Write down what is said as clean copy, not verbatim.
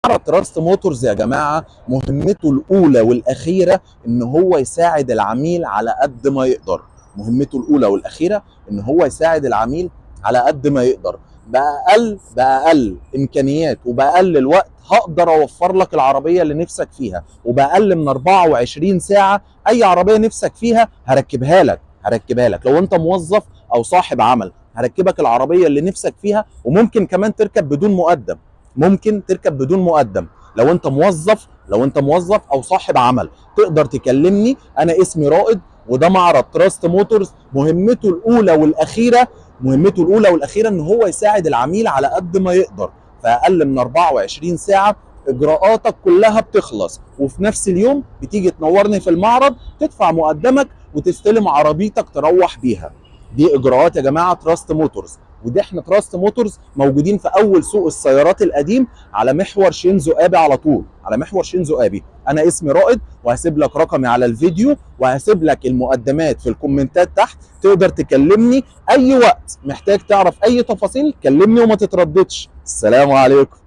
معرض تراست موتورز يا جماعه مهمته الاولى والاخيره ان هو يساعد العميل على قد ما يقدر. مهمته الاولى والاخيره ان هو يساعد العميل على قد ما يقدر. باقل امكانيات وباقل الوقت هقدر اوفر لك العربيه اللي نفسك فيها، وباقل من 24 ساعه اي عربيه نفسك فيها هركبها لك. لو انت موظف او صاحب عمل هركبك العربيه اللي نفسك فيها، وممكن كمان تركب بدون مقدم. لو انت موظف او صاحب عمل تقدر تكلمني. انا اسمي رائد، وده معرض تراست موتورز. مهمته الاولى والاخيره ان هو يساعد العميل على قد ما يقدر. في اقل من 24 ساعه اجراءاتك كلها بتخلص، وفي نفس اليوم بتيجي تنورني في المعرض، تدفع مقدمك وتستلم عربيتك تروح بيها. دي اجراءات يا جماعه تراست موتورز. ودي احنا تراست موتورز موجودين في اول سوق السيارات القديم على محور شينزو ابي، على طول على محور شينزو ابي. انا اسمي رائد، وهسيب لك رقمي على الفيديو، وهسيب لك المقدمات في الكومنتات تحت. تقدر تكلمني اي وقت محتاج تعرف اي تفاصيل، كلمني وما تترددش. السلام عليكم.